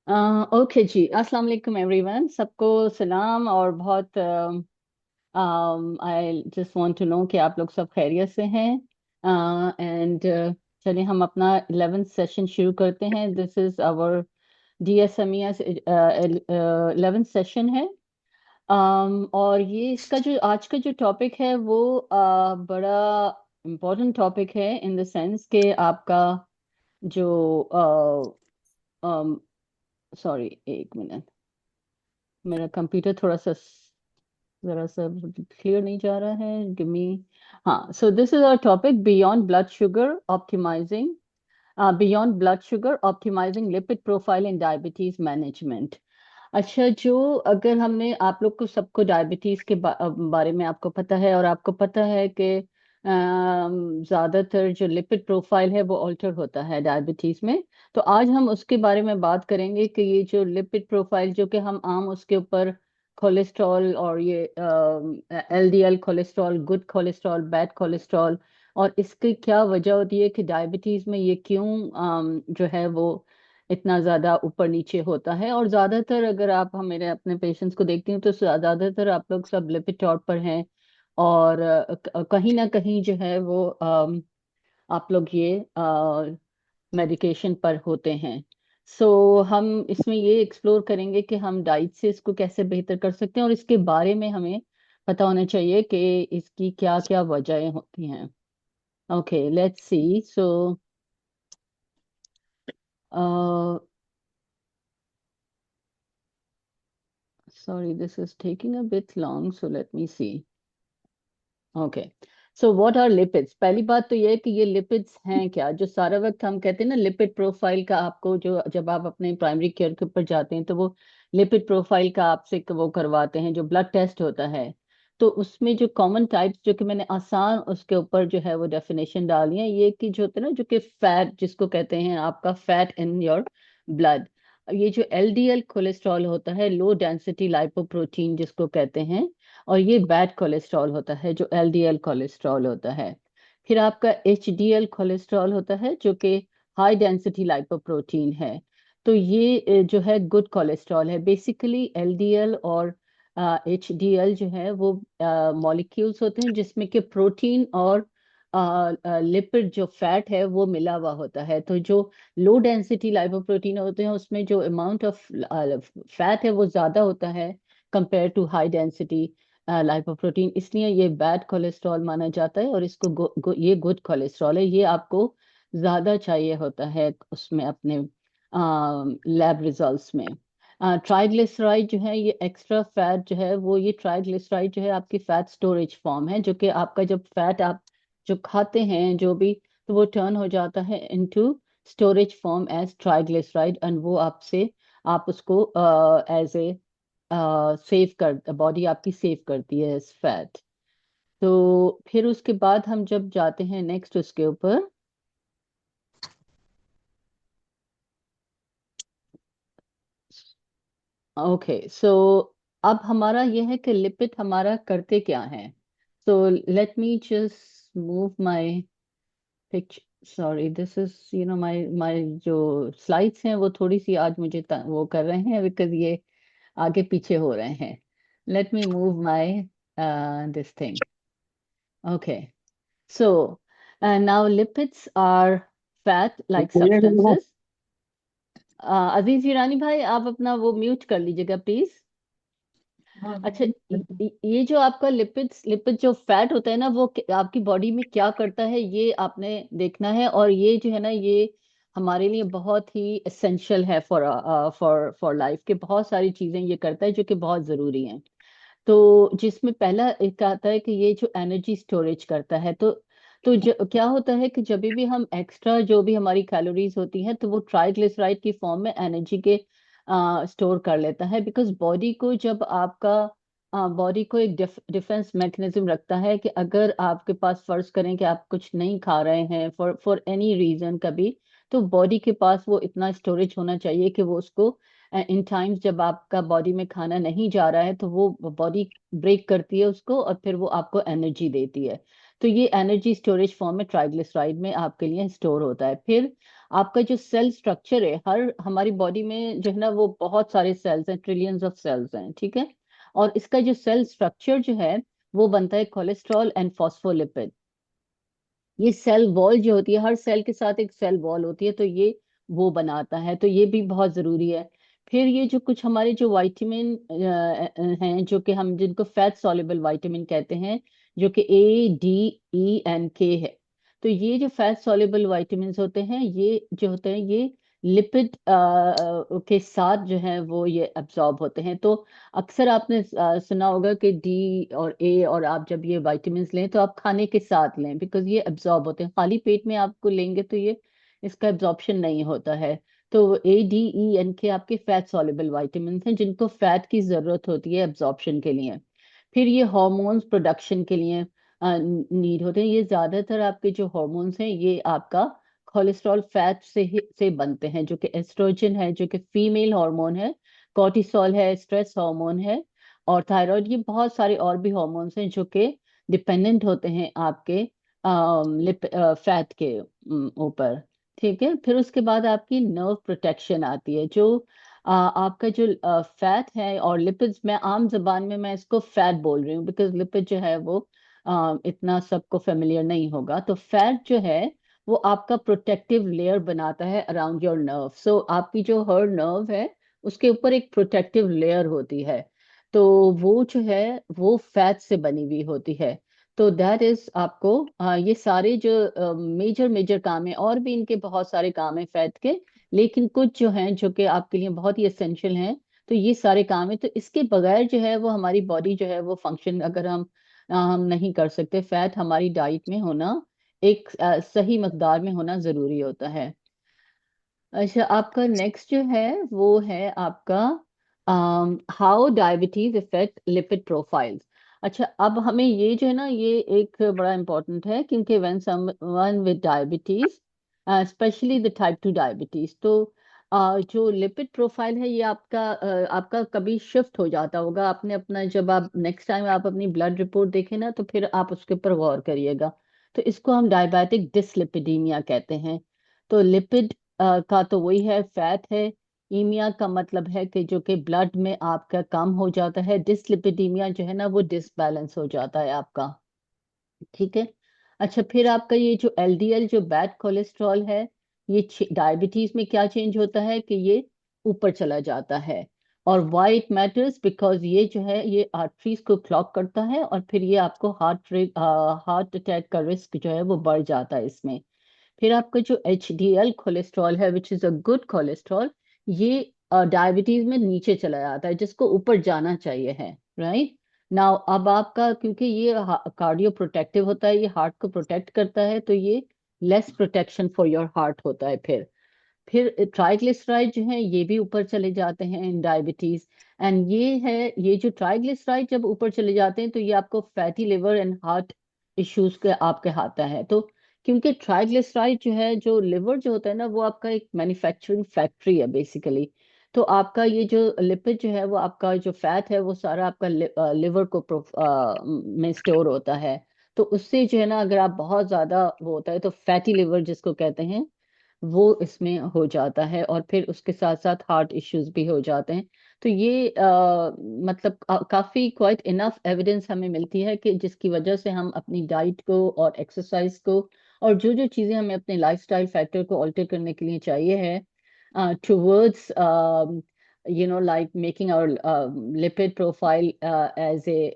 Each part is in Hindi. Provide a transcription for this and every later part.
ओके जी, अस्सलाम वालेकुम एवरीवन, सबको सलाम। और बहुत I just want to know कि आप लोग सब खैरियत से हैं। एंड चलिए हम अपना 11th सेशन शुरू करते हैं। This is our DSMES 11th session है। और ये इसका जो आज का जो टॉपिक है वो बड़ा इम्पोर्टेंट टॉपिक है इन द सेंस कि आपका जो सॉरी एक मिनट, मेरा कंप्यूटर थोड़ा सा जरा सा क्लियर नहीं जा रहा है। Give me. हाँ, so this is our topic, beyond blood sugar optimising lipid profile in diabetes management. अच्छा, जो अगर हमने आप लोग को सबको डायबिटीज के बारे में आपको पता है, और आपको पता है कि ज्यादातर जो लिपिड प्रोफाइल है वो ऑल्टर होता है डायबिटीज में। तो आज हम उसके बारे में बात करेंगे कि ये जो लिपिड प्रोफाइल जो कि हम आम उसके ऊपर कोलेस्ट्रॉल, और ये LDL cholesterol, good cholesterol, bad cholesterol, और इसकी क्या वजह होती है कि डायबिटीज में ये क्यों जो है वो इतना ज्यादा ऊपर नीचे होता है। और ज्यादातर अगर आप हम मेरे अपने पेशेंट्स को देखती हूँ तो ज्यादातर आप लोग सब लिपिड टॉप पर हैं। और कहीं ना कहीं जो है वो आप लोग ये मेडिकेशन पर होते हैं। सो हम इसमें ये एक्सप्लोर करेंगे कि हम डाइट से इसको कैसे बेहतर कर सकते हैं, और इसके बारे में हमें पता होना चाहिए कि इसकी क्या क्या वजहें होती हैं। Okay, let's see. So sorry, this is taking a bit long, so let me see. Okay, so what are lipids. पहली बात तो ये है कि ये लिपिड्स हैं क्या। जो सारा वक्त हम कहते हैं ना लिपिड प्रोफाइल का, आपको जो जब आप अपने प्राइमरी केयर के ऊपर जाते हैं तो वो लिपिड प्रोफाइल का आपसे वो करवाते हैं, जो ब्लड टेस्ट होता है। तो उसमें जो कॉमन टाइप्स जो कि मैंने आसान उसके ऊपर जो है वो डेफिनेशन डाली है, ये कि जो होता है ना, जो कि फैट जिसको कहते हैं, आपका फैट इन योर ब्लड। ये जो LDL कोलेस्ट्रॉल होता है, लो डेंसिटी लाइपोप्रोटीन जिसको कहते हैं। और ये बैड कोलेस्ट्रॉल होता है जो LDL कोलेस्ट्रॉल होता है। फिर आपका HDL कोलेस्ट्रॉल होता है जो कि हाई डेंसिटी लाइपोप्रोटीन है। तो ये जो है गुड कोलेस्ट्रॉल है। बेसिकली LDL और HDL जो है वो मॉलिक्यूल्स होते हैं जिसमें कि प्रोटीन और लिपिड जो फैट है वो मिला हुआ होता है। तो जो लो डेंसिटी लाइपोप्रोटीन होते हैं उसमें जो अमाउंट ऑफ फैट है वो ज्यादा होता है compare to high density lipoprotein, इसलिए ये बैड कोलेस्ट्रॉल माना जाता है। और इसको ये गुड कोलेस्ट्रॉल है, ये आपको ज्यादा चाहिए होता है उसमें अपने लैब रिजल्ट्स में। ट्राइग्लिसराइड जो है, ये एक्स्ट्रा फैट जो है वो, ये ट्राइग्लिसराइड जो है आपकी फैट स्टोरेज फॉर्म है, जो कि आपका जब फैट आप जो खाते हैं जो भी, तो वो टर्न हो जाता है into storage form as triglyceride, and वो आपसे आप उसको एज ए सेव कर, बॉडी आपकी सेव करती है इस फैट। तो फिर उसके बाद हम जब जाते हैं नेक्स्ट उसके ऊपर, ओके, सो अब हमारा ये है कि लिपिड हमारा करते क्या है। So let me just move my picture. Sorry, this is my my जो स्लाइड्स हैं वो थोड़ी सी आज मुझे वो कर रहे हैं बिकॉज ये आगे पीछे हो रहे हैं। Let me move my this thing. Okay. So, now lipids are fat-like substances. अजीज ईरानी भाई, आप अपना वो म्यूट कर लीजिएगा प्लीज। अच्छा, ये जो आपका लिपिड्स लिपिड जो फैट होता है ना, वो आपकी बॉडी में क्या करता है ये आपने देखना है। और ये जो है ना, ये हमारे लिए बहुत ही एसेंशियल है फॉर फॉर लाइफ के। बहुत सारी चीजें ये करता है जो कि बहुत जरूरी हैं। तो जिसमें पहला एक आता है कि ये जो एनर्जी स्टोरेज करता है। तो क्या होता है कि जब भी हम एक्स्ट्रा जो भी हमारी कैलोरीज होती हैं तो वो ट्राइग्लिसराइड की फॉर्म में एनर्जी के स्टोर कर लेता है। बिकॉज बॉडी को जब आपका बॉडी को एक डिफेंस मैकेनिज्म रखता है कि अगर आपके पास फर्ज करें कि आप कुछ नहीं खा रहे हैं फॉर फॉर एनी रीजन कभी, तो बॉडी के पास वो इतना स्टोरेज होना चाहिए कि वो उसको इन टाइम्स जब आपका बॉडी में खाना नहीं जा रहा है तो वो बॉडी ब्रेक करती है उसको, और फिर वो आपको एनर्जी देती है। तो ये एनर्जी स्टोरेज फॉर्म में ट्राइग्लिसराइड में आपके लिए स्टोर होता है। फिर आपका जो सेल स्ट्रक्चर है, हर हमारी बॉडी में जो है ना वो बहुत सारे सेल्स हैं, ट्रिलियंस ऑफ सेल्स हैं, ठीक है। और इसका जो सेल स्ट्रक्चर जो है वो बनता है कोलेस्ट्रॉल एंड फॉस्फोलिपिड। ये सेल वॉल जो होती है, हर सेल के साथ एक सेल वॉल होती है, तो ये वो बनाता है, तो ये भी बहुत जरूरी है। फिर ये जो कुछ हमारे जो विटामिन हैं, जो कि हम जिनको फैट सॉल्युबल विटामिन कहते हैं, जो कि A, D, E and K है। तो ये जो फैट सॉल्युबल विटामिन होते हैं, ये जो होते हैं ये लिपिड के साथ जो है वो ये अब्सॉर्ब होते हैं। तो अक्सर आपने सुना होगा कि D और A, और आप जब ये विटामिन लें तो आप खाने के साथ लें, बिकॉज ये अब्सॉर्ब होते हैं। खाली पेट में आपको लेंगे तो ये इसका एब्जॉर्प्शन नहीं होता है। तो A, D, E and K आपके फैट सॉल्युबल विटामिन हैं, जिनको फैट की जरूरत होती है एब्जॉर्प्शन के लिए। फिर ये हॉर्मोन्स प्रोडक्शन के लिए नीड होते हैं। ये ज्यादातर आपके जो हॉर्मोन्स हैं ये आपका कोलेस्ट्रॉल फैट से बनते हैं, जो कि एस्ट्रोजन है, जो कि फीमेल हार्मोन है, कॉर्टिसोल है, स्ट्रेस हार्मोन है, और थायराइड। ये बहुत सारे और भी हार्मोन्स हैं जो कि डिपेंडेंट होते हैं आपके फैट के ऊपर, ठीक है। फिर उसके बाद आपकी नर्व प्रोटेक्शन आती है। जो आपका जो फैट है और लिपिड्स, मैं आम जबान में मैं इसको फैट बोल रही हूँ, बिकॉज लिपिड जो है वो इतना सबको फेमिलियर नहीं होगा। तो फैट जो है वो आपका प्रोटेक्टिव लेयर बनाता है अराउंड योर नर्व। सो आपकी जो हर नर्व है उसके ऊपर एक प्रोटेक्टिव लेयर होती है, तो वो जो है वो फैट से बनी हुई होती है। तो दैट इज आपको ये सारे जो मेजर मेजर काम है, और भी इनके बहुत सारे काम है फैट के, लेकिन कुछ जो हैं जो कि आपके लिए बहुत ही एसेंशियल हैं। तो ये सारे काम है, तो इसके बगैर जो है वो हमारी बॉडी जो है वो फंक्शन, अगर हम नहीं कर सकते। फैट हमारी डाइट में होना एक सही मकदार में होना जरूरी होता है। अच्छा, आपका नेक्स्ट जो है वो है आपका how diabetes effect lipid profiles. अच्छा, अब हमें ये जो है ना ये एक बड़ा इंपॉर्टेंट है, क्योंकि when someone with diabetes, specially the type 2 diabetes, तो जो लिपिड प्रोफाइल है ये आपका कभी शिफ्ट हो जाता होगा। आपने अपना, जब आप नेक्स्ट टाइम आप अपनी ब्लड रिपोर्ट देखें ना, तो फिर आप उसके ऊपर गौर करिएगा। तो इसको हम डायबिटिक डिसलिपिडीमिया कहते हैं। तो लिपिड का तो वही है, फैट है। ईमिया का मतलब है कि जो कि ब्लड में आपका कम हो जाता है। डिसलिपिडीमिया जो है ना वो डिसबैलेंस हो जाता है आपका, ठीक है। अच्छा, फिर आपका ये जो एलडीएल, जो बैड कोलेस्ट्रॉल है, ये डायबिटीज में क्या चेंज होता है कि ये ऊपर चला जाता है। और वाई इट मैटर्स, बिकॉज ये जो है ये आर्टरीज को क्लॉग करता है, और फिर ये आपको हार्ट अटैक का रिस्क जो है वो बढ़ जाता है इसमें। फिर आपका जो एच डी एल कोलेस्ट्रॉल है, which is a good cholesterol, ये डायबिटीज में नीचे चला जाता है, जिसको ऊपर जाना चाहिए है, राइट। नाउ अब आपका, क्योंकि ये कार्डियो प्रोटेक्टिव होता है, ये हार्ट को प्रोटेक्ट करता है, तो ये less protection for your heart होता है। फिर ट्राइग्लिसराइड जो है ये भी ऊपर चले जाते हैं इन डायबिटीज। एंड ये है, ये जो ट्राइग्लिसराइड जब ऊपर चले जाते हैं तो ये आपको fatty liver and heart issues के आपके आता है। तो क्योंकि ट्राइग्लिसराइड जो है, जो लिवर जो होता है ना, वो आपका एक मैन्युफैक्चरिंग फैक्ट्री है बेसिकली। तो आपका ये जो लिपिड जो है वो आपका जो फैट है वो सारा आपका लिवर को में स्टोर होता है। तो उससे जो है ना, अगर आप बहुत ज्यादा वो होता है तो फैटी लिवर जिसको कहते हैं, वो इसमें हो जाता है, और फिर उसके साथ साथ हार्ट इश्यूज भी हो जाते हैं। तो ये मतलब काफी क्वाइट इनफ एविडेंस हमें मिलती है कि जिसकी वजह से हम अपनी डाइट को और एक्सरसाइज को और जो जो चीजें हमें अपने लाइफस्टाइल फैक्टर को ऑल्टर करने के लिए चाहिए है, towards like making our lipid profile as a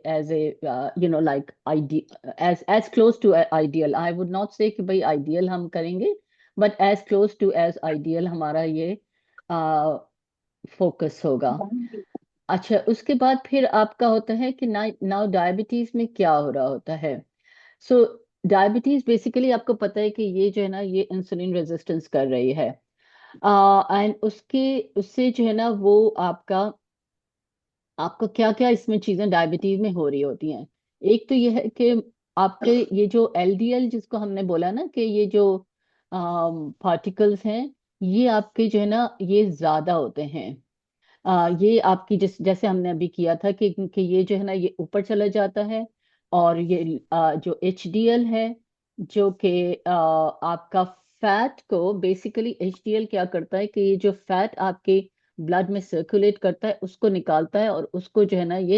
like as close to ideal. I would not say कि भाई ideal हम करेंगे, but as close to as ideal हमारा ये फोकस होगा। अच्छा, उसके बाद फिर आपका होता है कि नाउ डायबिटीज में क्या हो रहा होता है। सो डायबिटीज बेसिकली आपको पता है कि ये जो है ना ये इंसुलिन रेजिस्टेंस कर रही है। एंड उसके उससे जो है ना वो आपका क्या क्या इसमें चीजें डायबिटीज में हो रही होती हैं। एक तो ये है कि आपके ये जो एलडीएल जिसको हमने बोला ना कि ये जो पार्टिकल्स हैं, ये आपके जो है ना ये ज्यादा होते हैं। ये आपकी जैसे हमने अभी किया था कि ये जो है ना ये ऊपर चला जाता है। और ये जो एचडीएल है, जो कि आपका फैट को बेसिकली एचडीएल क्या करता है कि ये जो फैट आपके ब्लड में सर्कुलेट करता है उसको निकालता है और उसको जो है ना ये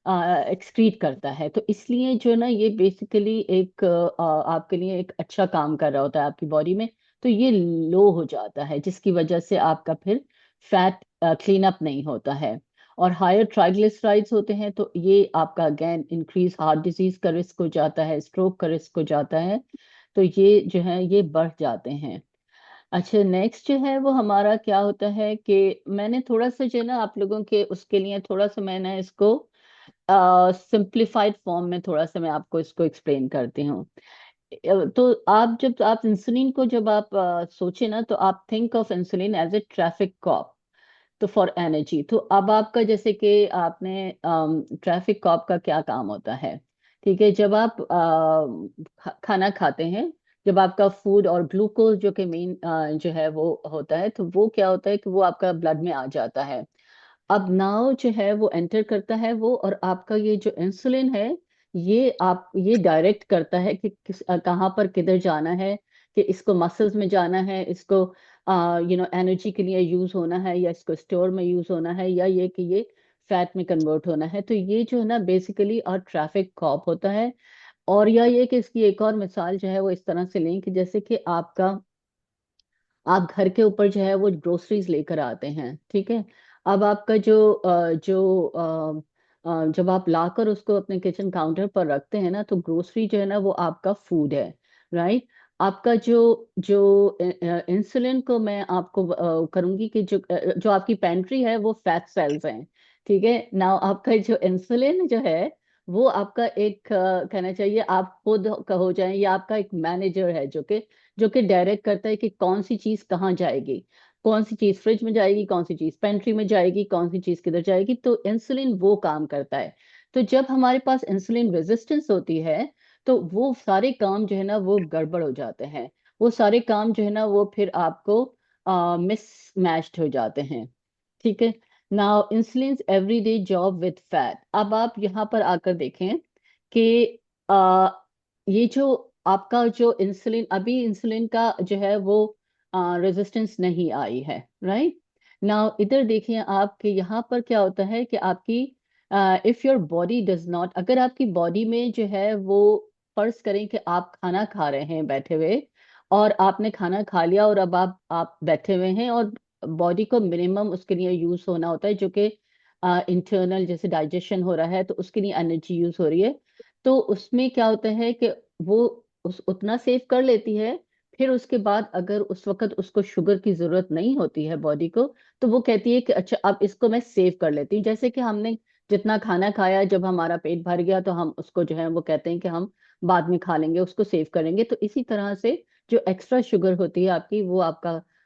एक्सक्रीट करता है। तो इसलिए जो है ना ये बेसिकली एक आपके लिए एक अच्छा काम कर रहा होता है आपकी बॉडी में। तो ये लो हो जाता है जिसकी वजह से आपका फिर फैट क्लीन अप नहीं होता है। और हायर ट्राइग्लिसराइड्स होते हैं तो ये आपका अगेन इंक्रीज हार्ट डिजीज का रिस्क हो जाता है, स्ट्रोक का रिस्क हो जाता है। तो ये जो है ये बढ़ जाते हैं। अच्छा, नेक्स्ट जो है वो हमारा क्या होता है कि मैंने थोड़ा सा जो है ना आप लोगों के उसके लिए थोड़ा सा मैंने इसको सिंप्लीफाइड फॉर्म में थोड़ा सा मैं आपको इसको एक्सप्लेन करती हूँ। तो आप जब आप इंसुलिन को जब आप सोचे ना तो आप think of insulin as a traffic cop, तो फॉर एनर्जी। तो अब आपका जैसे कि आपने ट्रैफिक कॉप का क्या काम होता है, ठीक है, जब आप खाना खाते हैं, जब आपका फूड और ग्लूकोज जो कि मेन जो है वो होता है, तो वो क्या होता है कि वो आपका ब्लड में आ जाता है। अब नाउ जो है वो एंटर करता है वो, और आपका ये जो इंसुलिन है ये डायरेक्ट करता है कि कहाँ पर किधर जाना है, कि इसको मसल्स में जाना है, इसको एनर्जी के लिए यूज होना है, या इसको स्टोर में यूज होना है, या ये कि ये फैट में कन्वर्ट होना है। तो ये जो है ना बेसिकली और ट्रैफिक कॉप होता है। और या ये कि इसकी एक और मिसाल जो है वो इस तरह से लें कि जैसे कि आप घर के ऊपर जो है वो ग्रोसरीज लेकर आते हैं, ठीक है। अब आपका जब आप लाकर उसको अपने किचन काउंटर पर रखते हैं ना, तो ग्रोसरी जो है ना वो आपका फूड है, राइट। आपका जो जो इंसुलिन को मैं आपको करूंगी कि जो आपकी पेंट्री है वो फैट सेल्स हैं, ठीक है ना। आपका जो इंसुलिन जो है वो आपका एक कहना चाहिए आप खुद का हो जाए, या आपका एक मैनेजर है जो कि डायरेक्ट करता है कि कौन सी चीज कहाँ जाएगी, कौन सी चीज फ्रिज में जाएगी, कौन सी चीज पेंट्री में जाएगी, कौन सी चीज किधर जाएगी। तो इंसुलिन वो काम करता है। तो जब हमारे पास इंसुलिन रेजिस्टेंस होती है तो वो सारे काम जो है ना वो गड़बड़ हो जाते हैं। वो सारे काम जो है ना वो फिर आपको मिस मैच्ड हो जाते हैं, ठीक है। Now insulin everyday job with fat. अब आप यहाँ पर आकर देखें कि आ, ये जो आपका जो इंसुलिन अभी इंसुलिन का जो है वो रेजिस्टेंस नहीं आई है, राइट। नाउ इधर देखिए आप कि यहाँ पर क्या होता है कि आपकी if your body does not, अगर आपकी बॉडी में जो है वो फर्ज करें कि आप खाना खा रहे हैं बैठे हुए, और आपने खाना खा लिया और अब आप बैठे हुए हैं, और बॉडी को मिनिमम उसके लिए यूज होना होता है जो कि इंटरनल जैसे डाइजेशन हो रहा है, तो उसके लिए एनर्जी यूज हो रही है। तो उसमें क्या होता है कि वो उतना सेव कर लेती है। फिर उसके बाद अगर उस वक्त उसको शुगर की जरूरत नहीं होती है बॉडी को, तो वो कहती है कि अच्छा अब इसको मैं सेव कर लेती हूँ। जैसे कि हमने जितना खाना खाया, जब हमारा पेट भर गया तो हम उसको जो है वो कहते हैं कि हम बाद में खा लेंगे, उसको सेव करेंगे। तो इसी तरह से जो एक्स्ट्रा शुगर होती है आपकी, वो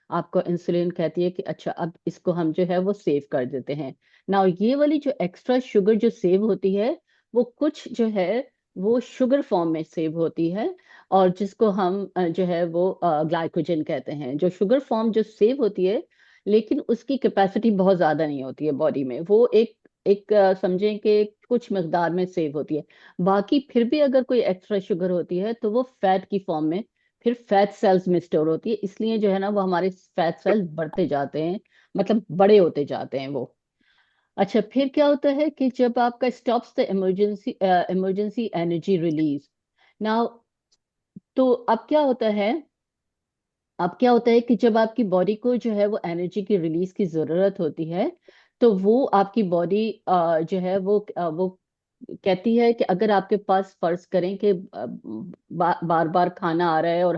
आपको इंसुलिन कहती है कि अच्छा अब इसको हम जो है वो सेव कर देते हैं। ना ये वाली जो एक्स्ट्रा शुगर जो सेव होती है, वो कुछ जो है वो शुगर फॉर्म में सेव होती है, और जिसको हम जो है वो ग्लाइकोजन कहते हैं। जो शुगर फॉर्म जो सेव होती है, लेकिन उसकी कैपेसिटी बहुत ज्यादा नहीं होती है बॉडी में। वो एक एक समझें कि कुछ मकदार में सेव होती है। बाकी फिर भी अगर कोई एक्स्ट्रा शुगर होती है तो वो फैट की फॉर्म में फिर फैट सेल्स में स्टोर होती है। इसलिए जो है ना वो हमारे फैट सेल्स बढ़ते जाते हैं, मतलब बड़े होते जाते हैं वो। अच्छा, फिर क्या होता है कि जब आपका stops the emergency energy release. Now तो अब क्या होता है कि जब आपकी बॉडी को जो है वो एनर्जी की रिलीज की जरूरत होती है, तो वो आपकी बॉडी जो है वो कहती है कि अगर आपके पास फर्ज करें कि बार बार खाना आ रहा है और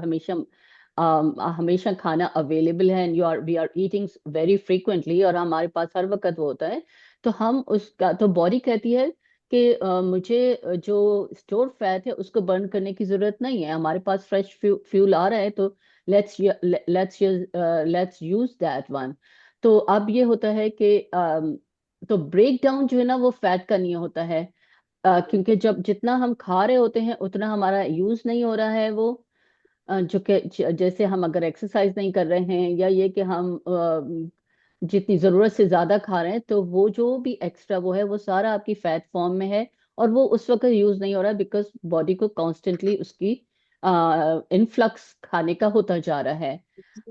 हमेशा खाना अवेलेबल है, and we are eating very frequently, और हमारे पास हर वक्त वो होता है, तो हम उसका तो बॉडी कहती है कि मुझे जो स्टोर फैट है उसको बर्न करने की जरूरत नहीं है, हमारे पास फ्रेश फ्यूल आ रहा है, तो let's let's use that one. तो अब ये होता है कि तो ब्रेक डाउन जो है ना वो फैट का नहीं होता है, क्योंकि जब जितना हम खा रहे होते हैं उतना हमारा यूज नहीं हो रहा है वो। जो कि जैसे हम अगर एक्सरसाइज नहीं कर रहे हैं, या ये कि हम जितनी जरूरत से ज्यादा खा रहे हैं, तो वो जो भी एक्स्ट्रा वो है वो सारा आपकी फैट फॉर्म में है, और वो उस वक्त यूज नहीं हो रहा है बिकॉज बॉडी को कॉन्स्टेंटली उसकी इनफ्लक्स खाने का होता जा रहा है।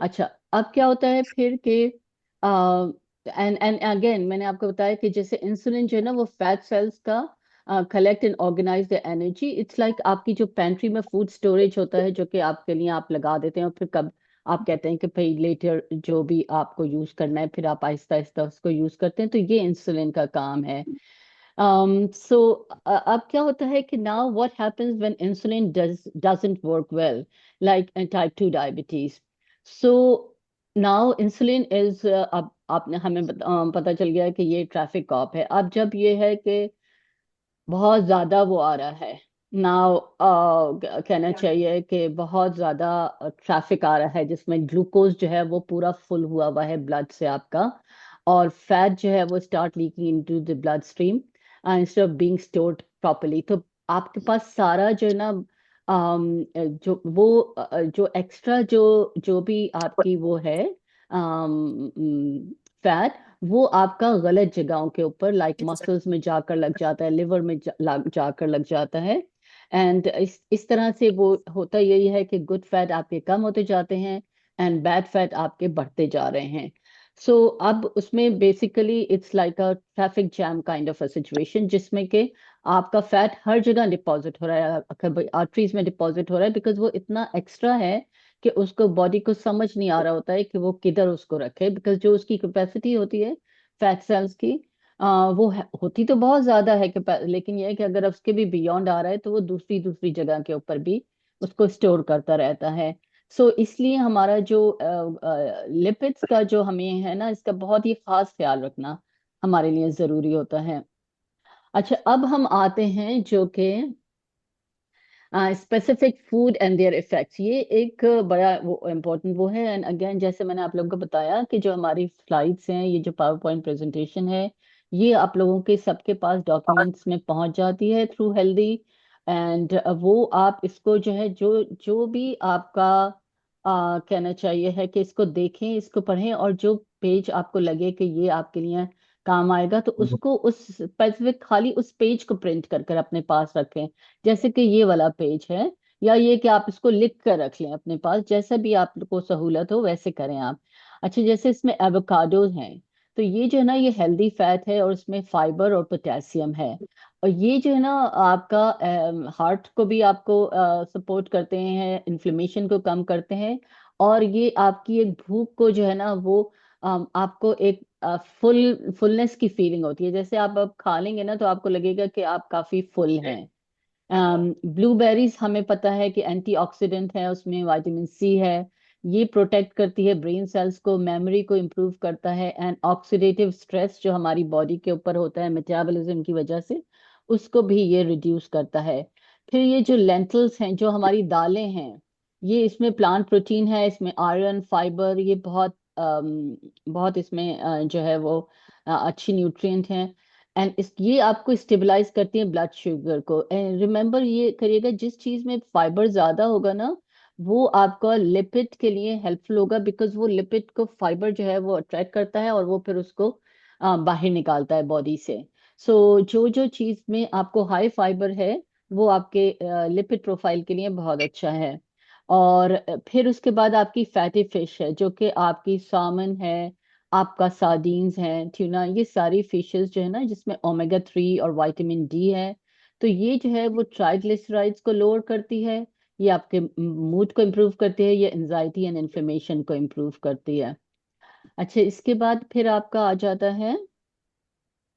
अच्छा, अब क्या होता है फिर कि एंड एंड अगेन मैंने आपको बताया कि जैसे इंसुलिन जो है ना वो फैट सेल्स का collect and organize the energy. It's like आपकी जो पेंट्री में फूड स्टोरेज होता है जो कि आपके लिए आप लगा देते हैं, और फिर कब आप कहते हैं कि भाई लेटर जो भी आपको यूज करना है फिर आप आहिस्ता आहिस्ता उसको यूज करते हैं, तो ये इंसुलिन का काम है। So अब क्या होता है कि now what happens when insulin doesn't work well, like in type 2 diabetes. So now insulin is अब आपने हमें पता चल गया है कि ये ट्रैफिक कॉप है। अब जब ये है कि बहुत ज्यादा वो आ रहा है, नाउ कहना चाहिए कि बहुत ज्यादा ट्रैफिक आ रहा है जिसमें ग्लूकोज जो है वो पूरा फुल हुआ हुआ है ब्लड से आपका, और फैट जो है वो start leaking into the blood stream instead of being stored properly. तो आपके पास सारा जो है ना जो वो जो एक्स्ट्रा जो जो भी आपकी वो है फैट, वो आपका गलत जगहों के ऊपर लाइक मसल्स में जाकर लग जाता है, लिवर में जाकर लग जाता है। एंड इस तरह से वो होता यही है कि गुड फैट आपके कम होते जाते हैं एंड बैड फैट आपके बढ़ते जा रहे हैं। सो अब उसमें basically it's like a traffic jam kind of a situation, जिसमें कि आपका फैट हर जगह डिपॉजिट हो रहा है, आर्टरीज में डिपॉजिट हो रहा है, बिकॉज वो इतना एक्स्ट्रा है कि उसको बॉडी को समझ नहीं आ रहा होता है कि वो किधर उसको रखे, बिकॉज जो उसकी कैपेसिटी होती है फैट सेल्स की वो होती तो बहुत ज्यादा है लेकिन ये है कि अगर उसके भी बियॉन्ड आ रहा है तो वो दूसरी दूसरी जगह के ऊपर भी उसको स्टोर करता रहता है। सो इसलिए हमारा जो लिपिड्स का जो हमें है ना इसका बहुत ही खास ख्याल रखना हमारे लिए जरूरी होता है। अच्छा, अब हम आते हैं जो कि specific food and there effects. ये एक बड़ा वो इम्पोर्टेंट वो है। एंड अगेन जैसे मैंने आप लोगों को बताया कि जो हमारी स्लाइड्स हैं, ये जो पावर पॉइंट प्रेजेंटेशन है, ये आप लोगों के सबके पास डॉक्यूमेंट्स में पहुंच जाती है थ्रू हेल्दी। एंड वो आप इसको जो है जो जो भी आपका कहना चाहिए है कि इसको देखें, इसको पढ़ें, और जो पेज आपको लगे कि ये आपके लिए काम आएगा तो उसको उस स्पेसिफिक खाली उस पेज को प्रिंट कर कर अपने पास रखें। जैसे कि ये वाला पेज है, या ये कि आप इसको लिख कर रख लें अपने पास, जैसा भी आपको सहूलत हो वैसे करें आप। अच्छा, जैसे इसमें एवोकाडो हैं, तो ये जो है ना ये हेल्दी फैट है और इसमें फाइबर और पोटेशियम है। और ये जो है ना आपका हार्ट को भी आपको सपोर्ट करते हैं, इन्फ्लेमेशन को कम करते हैं, और ये आपकी एक भूख को जो है ना वो आपको एक फुलनेस की फीलिंग होती है। जैसे आप अब खा लेंगे ना तो आपको लगेगा कि आप काफी फुल हैं। ब्लूबेरीज हमें पता है कि एंटीऑक्सीडेंट है, उसमें विटामिन सी है। ये प्रोटेक्ट करती है ब्रेन सेल्स को, मेमोरी को इम्प्रूव करता है, एंड ऑक्सीडेटिव स्ट्रेस जो हमारी बॉडी के ऊपर होता है मेटाबॉलिज्म की वजह से, उसको भी ये रिड्यूस करता है। फिर ये जो लेंटल्स हैं, जो हमारी दालें हैं, ये इसमें प्लांट प्रोटीन है, इसमें आयरन फाइबर, ये बहुत बहुत इसमें जो है वो अच्छी न्यूट्रिएंट हैं। एंड इस ये आपको स्टेबलाइज करती है ब्लड शुगर को। एंड रिमेंबर ये करिएगा, जिस चीज में फाइबर ज्यादा होगा ना वो आपका लिपिड के लिए हेल्पफुल होगा, बिकॉज वो लिपिड को फाइबर जो है वो अट्रैक्ट करता है और वो फिर उसको बाहर निकालता है बॉडी से। सो जो जो चीज में आपको हाई फाइबर है वो आपके लिपिड प्रोफाइल के लिए बहुत अच्छा है। और फिर उसके बाद आपकी फैटी फिश है, जो कि आपकी सामन है, आपका सार्डीन्स है, ट्यूना, ये सारी फिशेस जो है ना जिसमें ओमेगा 3 और विटामिन डी है। तो ये जो है वो ट्राइग्लिसराइड्स को लोअर करती है, ये आपके मूड को इम्प्रूव करती है, ये एंजाइटी एंड इन्फ्लेमेशन को इम्प्रूव करती है। अच्छा, इसके बाद फिर आपका आ जाता है,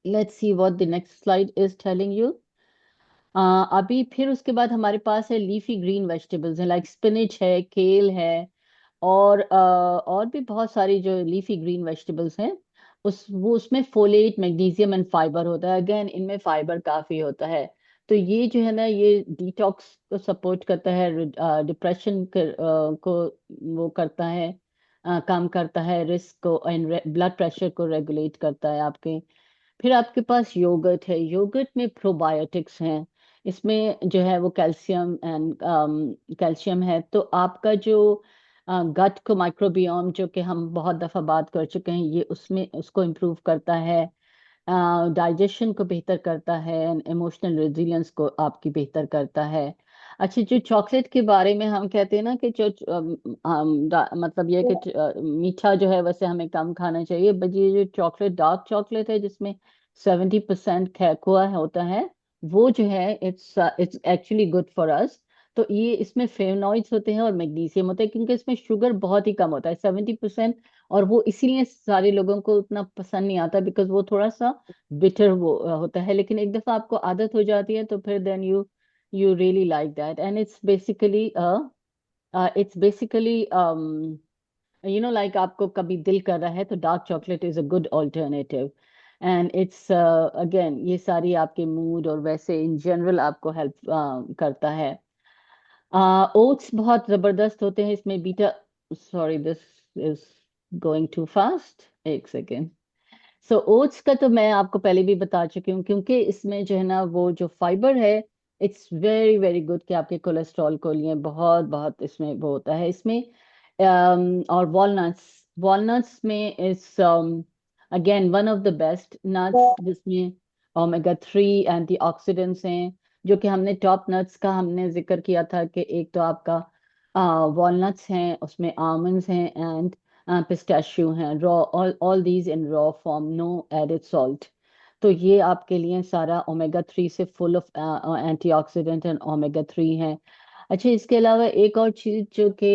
let's see what the next slide is telling you. अभी फिर उसके बाद हमारे पास है लीफी ग्रीन वेजिटेबल्स है, लाइक स्पिनिच है, केल है, और भी बहुत सारी जो लीफी ग्रीन वेजिटेबल्स हैं। वो उसमें फोलेट, मैग्नीशियम एंड फाइबर होता है। अगेन इनमें फाइबर काफी होता है। तो ये जो है ना ये डिटॉक्स को सपोर्ट करता है, डिप्रेशन को वो करता है, कम करता है, रिस्क को एंड ब्लड प्रेशर को रेगुलेट करता है आपके। फिर आपके पास योगर्ट है, योगर्ट में प्रोबायोटिक्स हैं, इसमें जो है वो कैल्शियम एंड कैल्शियम है। तो आपका जो गट को माइक्रोबियोम, जो कि हम बहुत दफा बात कर चुके हैं, ये उसमें उसको इम्प्रूव करता है, डाइजेशन को बेहतर करता है, इमोशनल रेजिलियंस को आपकी बेहतर करता है। अच्छा, जो चॉकलेट के बारे में हम कहते हैं ना कि जो मतलब ये कि मीठा जो है वैसे हमें कम खाना चाहिए, बट ये जो चॉकलेट, डार्क चॉकलेट है जिसमें 70% खोआ होता है, वो जो है it's actually good for us. तो ये इसमें फ्लेवोनॉइड्स होते हैं और मैग्नीशियम होता है, क्योंकि इसमें शुगर बहुत ही कम होता है, 70%। और वो इसीलिए सारे लोगों को उतना पसंद नहीं आता, बिकॉज वो थोड़ा सा बिटर वो होता है। लेकिन एक दफा आपको आदत हो जाती है तो फिर then you really like that, and it's basically like आपको कभी दिल कर रहा है तो dark chocolate is a good alternative. And it's again ये सारी आपके मूड और वैसे इन जनरल आपको हेल्प करता है। ओट्स बहुत जबरदस्त होते हैं, इसमें beta, sorry this is going too fast, एक सेकेंड। सो ओट्स का तो मैं आपको पहले भी बता चुकी हूँ, क्योंकि इसमें जो है ना वो जो फाइबर है, इट्स वेरी वेरी गुड कि आपके कोलेस्ट्रॉल को लिए बहुत बहुत इसमें वो होता है इसमें। और वॉलनट्स, वॉलनट्स में इस again one of the best nuts, जिसमें ओमेगा 3 एंटीऑक्सीडेंट्स हैं। जो कि हमने टॉप नट्स का हमने जिक्र किया था कि एक तो आपका वॉलनट्स हैं, उसमें आमंड्स हैं, एंड पिस्ताशियो हैं, raw, all these in raw form, no added salt. तो ये आपके लिए सारा ओमेगा 3 से full of antioxidant and omega 3 है। अच्छा, इसके अलावा एक और चीज जो कि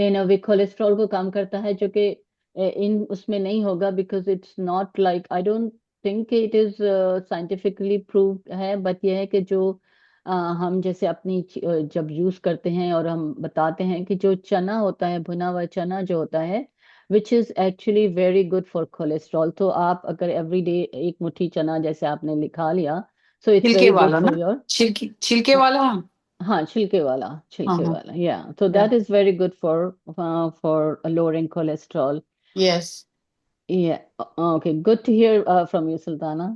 इन वे कोलेस्ट्रॉल को कम करता है, जो कि इन उसमें नहीं होगा, because it's not like, I don't think it is scientifically proved है, बट ये है कि जो हम जैसे अपनी जब यूज करते हैं और हम बताते हैं कि जो चना होता है, भुना हुआ चना जो होता है, which is actually very good for cholesterol. तो आप अगर एवरी डे एक मुट्ठी चना जैसे आपने लिखा लिया, सो इट्स छिलके वेरी गुड वाला फॉर ना? योर, छिलके छिलके वाला। हाँ छिलके वाला, हाँ छिलके हाँ। वाला, या तो that is very good for lowering cholesterol. Yes. Yeah, okay, good to hear from you, Sultana.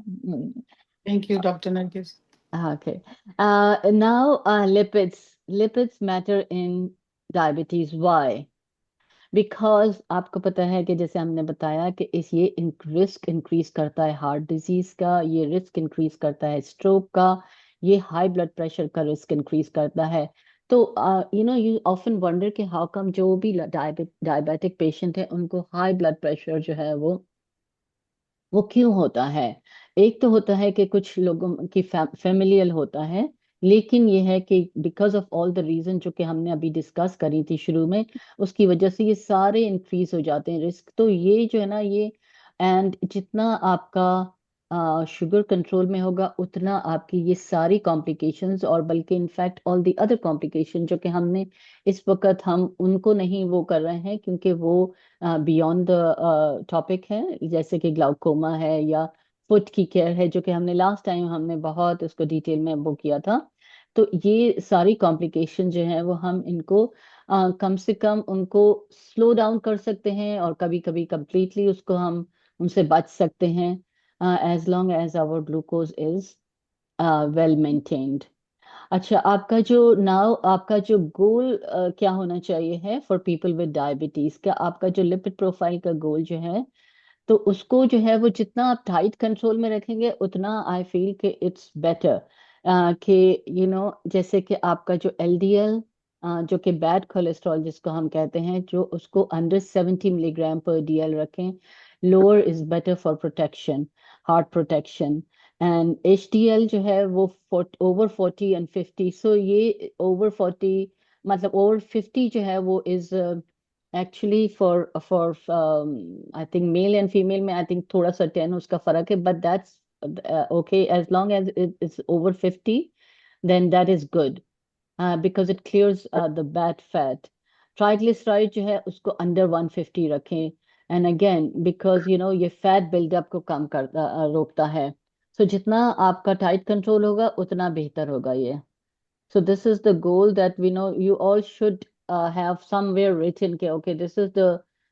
Thank you doctor Nargis. Okay. Now, lipids. Lipids matter in diabetes. Why? Because आपको पता है कि जैसे हमने बताया कि इस ये रिस्क इंक्रीज करता है हार्ट डिजीज का, ये रिस्क इंक्रीज करता है स्ट्रोक का, ये हाई ब्लड प्रेशर का रिस्क इंक्रीज करता है। तो यू ऑफन वंडर कि हाउ कम जो भी डायबिटिक पेशेंट है उनको हाई ब्लड प्रेशर जो है वो क्यों होता है। एक तो होता है कि कुछ लोगों की फेमिलियल होता है, लेकिन ये है कि because of all the reason जो कि हमने अभी डिस्कस करी थी शुरू में, उसकी वजह से ये सारे इंक्रीज हो जाते हैं रिस्क। तो ये जो है ना ये, एंड जितना आपका शुगर कंट्रोल में होगा उतना आपकी ये सारी कॉम्प्लिकेशंस, और बल्कि in fact all the other complication जो कि हमने इस वक्त हम उनको नहीं वो कर रहे हैं, क्योंकि वो बियॉन्ड द टॉपिक है, जैसे कि ग्लाउकोमा है या फुट की केयर है, जो कि हमने लास्ट टाइम हमने बहुत उसको डिटेल में वो किया था। तो ये सारी कॉम्प्लिकेशन जो है वो हम इनको कम से कम उनको स्लो डाउन कर सकते हैं, और कभी कभी कंप्लीटली उसको हम उनसे बच सकते हैं, as long as our glucose is well maintained. अच्छा, आपका जो नाउ आपका जो गोल क्या होना चाहिए है फॉर पीपल विद डायबिटीज का, आपका जो लिपिड प्रोफाइल का गोल जो है, तो उसको जो है वो जितना आप टाइट कंट्रोल में रखेंगे उतना आई फील कि इट्स बेटर। कि जैसे कि आपका जो एलडीएल, जो कि बैड कोलेस्ट्रॉल जिसको हम कहते हैं, जो उसको अंडर 70 mg/dl रखें। Lower is better for protection, heart protection. And HDL जो है वो ओवर 40 and 50, सो ये ओवर 40, मतलब ओवर 50 जो है वो is actually for I think male and female में आई थिंक थोड़ा सा 10 उसका फर्क है, but that's okay as long as it is over 50, then that is good, because it clears the bad fat. Triglyceride जो है उसको अंडर 150 रखें, एंड अगेन बिकॉज ये फैट बिल्डअप को कम करता रोकता है। सो जितना आपका टाइट कंट्रोल होगा उतना बेहतर होगा ये। So this is the goal that we know you all should have somewhere written कि okay this is the,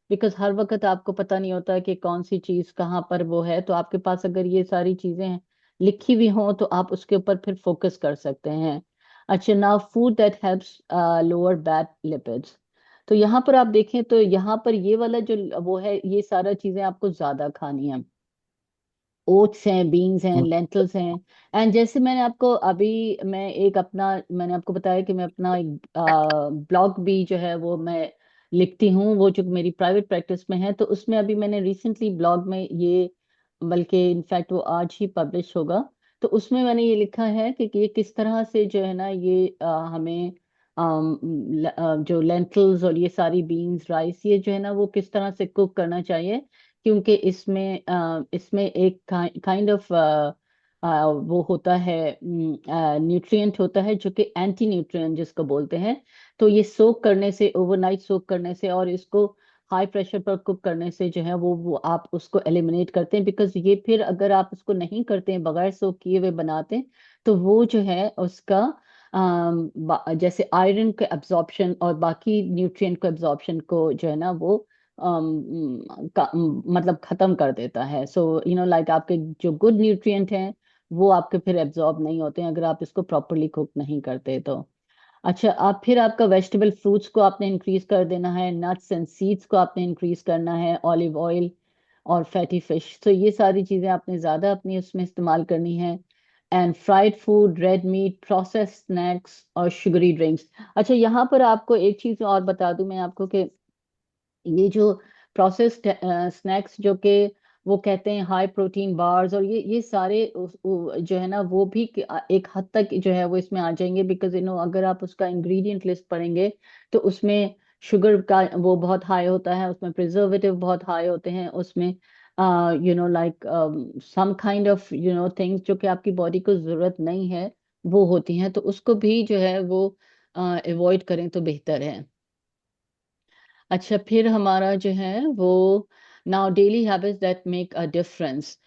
because हर वक्त आपको पता नहीं होता कि कौन सी चीज कहाँ पर वो है, तो आपके पास अगर ये सारी चीजें लिखी हुई हों तो आप उसके ऊपर फिर फोकस कर सकते हैं। अच्छा, now food that helps lower bad lipids. तो यहाँ पर आप देखें तो यहाँ पर ये वाला जो वो है, ये सारा चीजें आपको ज्यादा खानी है। ओट्स हैं, बीन्स हैं, हम्म, लेंटल्स हैं। एंड जैसे मैंने आपको अभी, मैंने आपको बताया कि मैं अपना एक ब्लॉग भी जो है वो मैं लिखती हूँ, वो जो मेरी प्राइवेट प्रैक्टिस में है, तो उसमें अभी मैंने रिसेंटली ब्लॉग में ये, बल्कि इनफैक्ट वो आज ही पब्लिश होगा, तो उसमें मैंने ये लिखा है कि ये किस तरह से जो है ना ये हमें जो लेंटल्स और ये सारी बीन्स, राइस, ये जो है ना वो किस तरह से कुक करना चाहिए, क्योंकि इसमें एक काइंड ऑफ वो होता है, न्यूट्रिएंट होता है जो कि एंटी न्यूट्रिएंट जिसको बोलते हैं। तो ये सोक करने से, ओवरनाइट सोक करने से और इसको हाई प्रेशर पर कुक करने से जो है वो आप उसको एलिमिनेट करते हैं, बिकॉज ये फिर अगर आप उसको नहीं करते हैं, बगैर सोक किए हुए बनाते हैं, तो वो जो है उसका जैसे आयरन के एब्जॉर्प्शन और बाकी न्यूट्रिएंट को एब्जॉर्प्शन को जो है ना वो मतलब खत्म कर देता है। सो लाइक आपके जो गुड न्यूट्रिएंट हैं वो आपके फिर एब्जॉर्ब नहीं होते हैं अगर आप इसको प्रॉपरली कुक नहीं करते तो। अच्छा, आप फिर आपका वेजिटेबल फ्रूट्स को आपने इंक्रीज कर देना है, नट्स एंड सीड्स को आपने इंक्रीज करना है, ऑलिव ऑयल और फैटी फिश, तो ये सारी चीजें आपने ज्यादा अपनी उसमें इस्तेमाल करनी है। And fried food, red meat, processed snacks और शुगरी ड्रिंक्स। अच्छा, यहाँ पर आपको एक चीज और बता दूं मैं आपको कि ये जो प्रोसेस्ड स्नैक्स जो कि वो कहते हैं हाई प्रोटीन बार्स, और ये सारे जो है ना वो भी एक हद तक जो है वो इसमें आ जाएंगे, बिकॉज अगर आप उसका इंग्रेडिएंट लिस्ट पढ़ेंगे तो उसमें शुगर का वो बहुत हाई होता है, उसमें प्रिजर्वेटिव बहुत हाई होते हैं, उसमें like some kind of things जो कि आपकी बॉडी को जरूरत नहीं है वो होती हैं, तो उसको भी जो है वो अवॉइड करें तो बेहतर है। अच्छा, फिर हमारा जो है वो now daily habits that make a difference.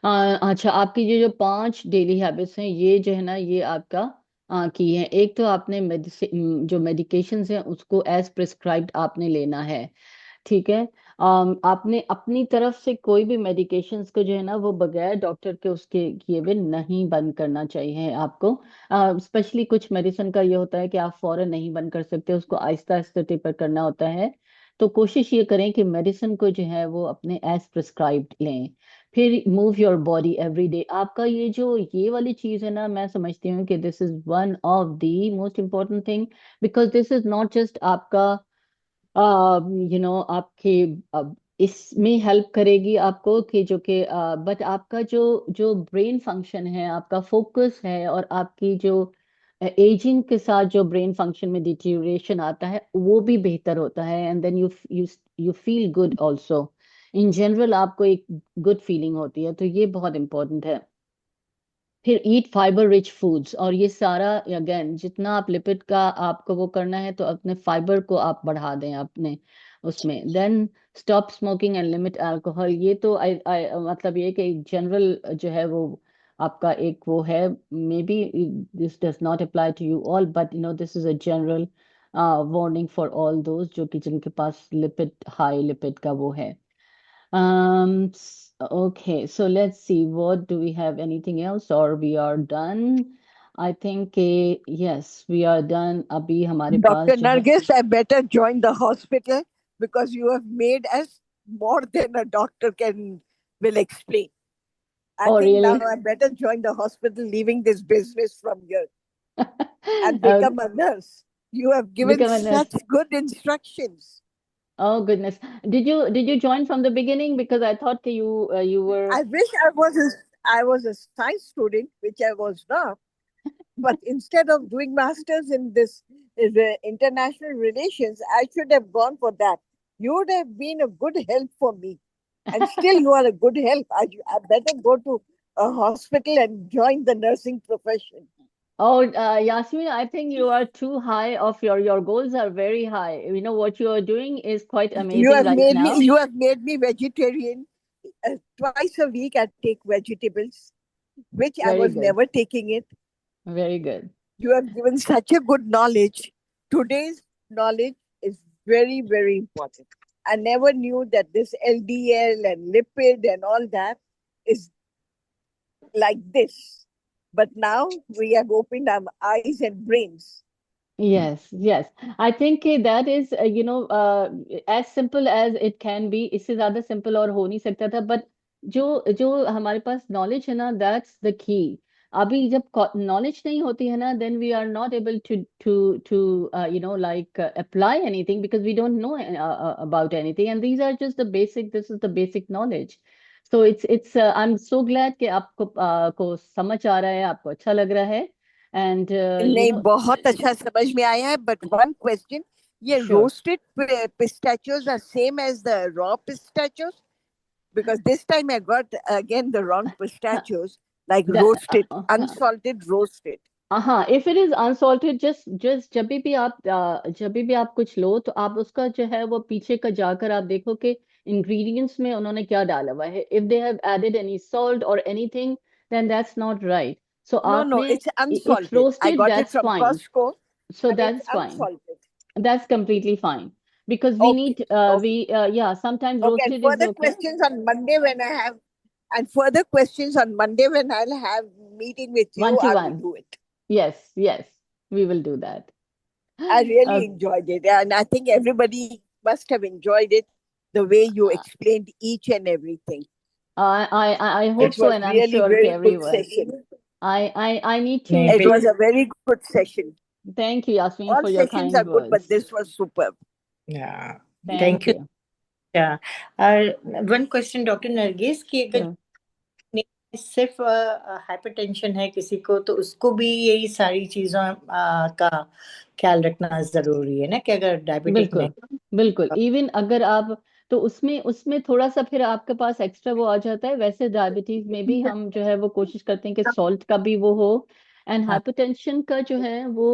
अच्छा, आपकी ये जो 5 डेली हैबिट्स हैं ये जो है ना ये आपका की है। एक तो आपने मेडिसिन, जो मेडिकेशंस हैं उसको एज प्रिस्क्राइब्ड आपने लेना है, ठीक है। आपने अपनी तरफ से कोई भी मेडिकेशंस को जो है ना वो बगैर डॉक्टर के उसके किए हुए नहीं बंद करना चाहिए आपको। स्पेशली कुछ मेडिसिन का ये होता है कि आप फौरन नहीं बंद कर सकते, उसको आहिस्ता आहिस्ता टेपर करना होता है। तो कोशिश ये करें कि मेडिसिन को जो है वो अपने एज प्रिस्क्राइब्ड लें। फिर move your body every day. आपका ये वाली चीज है ना, मैं समझती हूँ कि this is one of the most important thing, because this is not just आपका आपके इसमें हेल्प करेगी आपको कि जो कि बट आपका जो जो ब्रेन फंक्शन है, आपका फोकस है, और आपकी जो एजिंग के साथ जो ब्रेन फंक्शन में डिटीरियोरेशन आता है वो भी बेहतर होता है। And then you you you feel good also. In general आपको एक गुड फीलिंग होती है, तो ये बहुत इंपॉर्टेंट है। फिर ईट फाइबर रिच फूड्स, और ये सारा अगेन जितना आप लिपिड का आपको वो करना है तो अपने फाइबर को आप बढ़ा दें अपने उसमें। Then stop smoking and limit alcohol. ये तो मतलब ये कि जनरल जो है वो आपका एक वो है, maybe this does not apply to you all, but this is a general warning for all those जो कि जिनके पास लिपिड, हाई लिपिड का वो है। Okay, so let's see, what do we have? Anything else or we are done? I think yes, we are done. अभी हमारे पास Dr. जो है, Nargis, I better join the hospital because you have made us more than a doctor can will explain. I oh think now really? I better join the hospital, leaving this business from here and Uh, become a nurse. You have given become a nurse. such good instructions. Oh goodness. Did you join from the beginning? Because I thought that you were I wish I was a science student, which I was not. But instead of doing masters in this international relations, I should have gone for that. You would have been a good help for me, and still you are a good help. I better go to a hospital and join the nursing profession. Oh, Yasmin, I think you are too high of your goals are very high. What you are doing is quite amazing right now. You have made me vegetarian. Twice a week I take vegetables, which I Very was good. never taking it. Very good. You have given such a good knowledge. Today's knowledge is very, very important. I never knew that this LDL and lipid and all that is like this. But now we have opened our eyes and brains. Yes, yes. I think that is, as simple as it can be. इससे ज्यादा simple और हो नहीं सकता था. But जो हमारे पास नॉलेज है ना, दैट्स द की। अभी जब नॉलेज नहीं होती है ना, then we are not able to you know like apply anything, because we don't know about anything, and these are just the basic, this is the basic knowledge. So it's I am so glad कि आपको को समझ आ रहा है, आपको अच्छा लग रहा है, एंड यू नहीं, नो। बहुत अच्छा समझ में आया है, बट वन क्वेश्चन, ये sure. Roasted pistachios are same as the raw pistachios? Because this time I got again the wrong pistachios, like roasted, unsalted roasted. हाँ, if it is unsalted, just जब भी आप कुछ लो तो आप उसका जो है वो पीछे का जाकर आप देखो कि इंग्रेडिएंट्स में उन्होंने क्या डाला हुआ है। If they have added any salt और anything, then that's not right. So No, no, आपने, it's it's unsalted. I roasted, got it that's from fine. Costco So and it's that's fine. unsalted. That's completely fine, because we Okay, need okay. yeah, sometimes Okay, and roasted is further okay. questions on Monday when I have, and further questions on Monday when I'll have meeting with you, One to I will one. do it. Yes, yes, we will do that. I really Uh, enjoyed it, and I think everybody must have enjoyed it the way you explained each and everything. I hope It so, was and I'm really sure very good everyone. session. I need नहीं, It to was a very good session. thank you, Yasmin, All for your sessions are kind good, but words. this was superb. yeah. Thank Thank you. you. Yeah. One question, Dr. Nargis, कि अगर Sure. सिर्फ हाइपरटेंशन है किसी को, तो उसको भी यही सारी चीजों का ख्याल रखना जरूरी है ना, कि अगर डायबिटिक बिल्कुल, नहीं। बिल्कुल। इवन अगर आप, तो उसमें उसमें थोड़ा सा फिर आपके पास एक्स्ट्रा वो आ जाता है। वैसे डायबिटीज में भी हम जो है वो कोशिश करते हैं कि सॉल्ट का भी वो हो, एंड हाँ, हाइपरटेंशन का जो है वो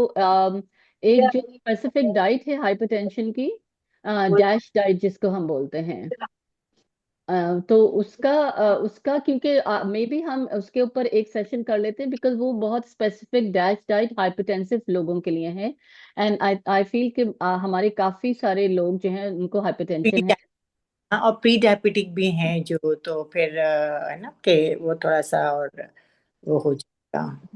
एक जो स्पेसिफिक डाइट है हाइपरटेंशन की, डैश डाइट जिसको हम बोलते हैं। तो उसका क्योंकि मे बी हम उसके ऊपर एक सेशन कर लेते हैं, बिकॉज वो बहुत स्पेसिफिक डैश डाइट हाइपरटेंसिव लोगों के लिए है। एंड आई आई फील कि हमारे काफी सारे लोग जो हैं उनको हाइपरटेंशन है। और प्री डायबिटिक भी हैं जो, तो फिर है ना कि वो थोड़ा सा और वो हो जाएगा।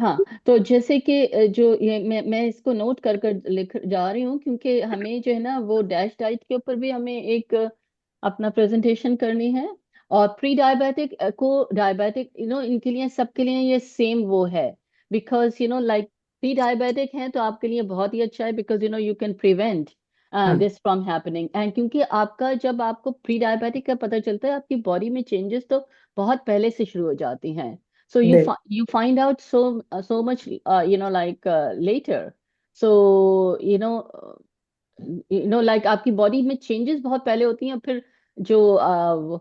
हाँ, तो जैसे कि जो ये मैं इसको नोट कर कर लिख जा रही हूँ, क्योंकि हमें जो है ना वो डैश डाइट के ऊपर भी हमें एक अपना प्रेजेंटेशन करनी है। और प्री डायबिटिक को डायबिटिक, इनके लिए, सबके लिए ये सेम वो है, बिकॉज लाइक प्री डायबिटिक है तो आपके लिए बहुत ही अच्छा है, बिकॉज यू कैन प्रिवेंट हाँ, दिस फ्रॉम हैपनिंग। एंड क्योंकि आपका, जब आपको प्री डायबिटिक का पता चलता है, आपकी बॉडी में चेंजेस तो बहुत पहले से शुरू हो जाती हैं। So बिल्कुल। you find out so much, like later. So like आपकी बॉडी में चेंजेस बहुत पहले होती हैं, फिर जो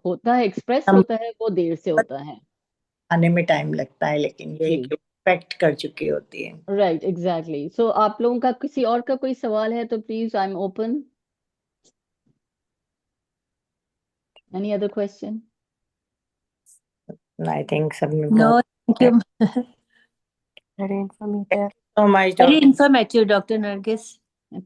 होता है, एक्सप्रेस हम होता है, वो देर से होता है। आने में टाइम लगता है, लेकिन ये जी, इफेक्ट कर चुकी होती है। Right, exactly. सो आप लोगों का किसी और का कोई सवाल है तो please, I am open. Any other question? I think सबने No, बहुत thank you. Very informative. So much Very doctor. informative, Dr. Nargis.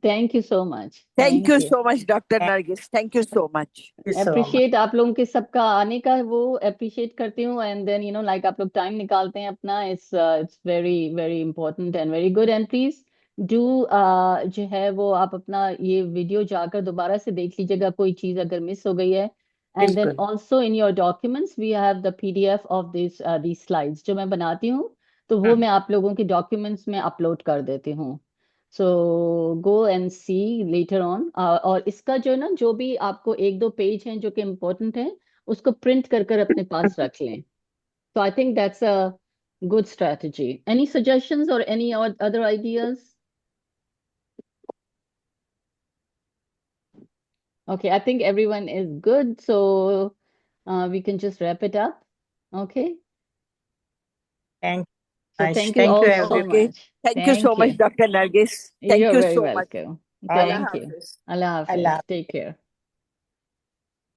Thank you so much, Thank thank you you. so much, Dr. Nargis. Thank you so much. So much. Appreciate आप लोगों के सबका आने का, वो अप्रिशिएट करती हूँ। एंड देन लाइक आप लोग टाइम निकालते हैं अपना, it's very very important and very good. And please do जो है वो आप अपना ये वीडियो जाकर दोबारा से देख लीजिएगा, कोई चीज अगर मिस हो गई है। एंड देन बिल्कुल। Also in your documents we have the PDF of this slides जो मैं बनाती हूँ, तो वो मैं आप लोगों के डॉक्यूमेंट्स में अपलोड कर देती हूँ। So go and see later on. और इसका जो है ना, जो भी आपको एक दो पेज हैं जो कि इम्पोर्टेंट हैं, उसको प्रिंट कर कर अपने पास रख लें। So I think that's a good strategy. Any suggestions or any other ideas? Okay, I think everyone is good, so we can just wrap it up. Okay. Thank So you, thank you thank all you so everyone. Okay. much. Thank you so Thank much, you. Dr. Nargis. Thank You're you very so much. welcome. Allah Thank you. Hafiz. Allah Allah. Hafiz. Take care.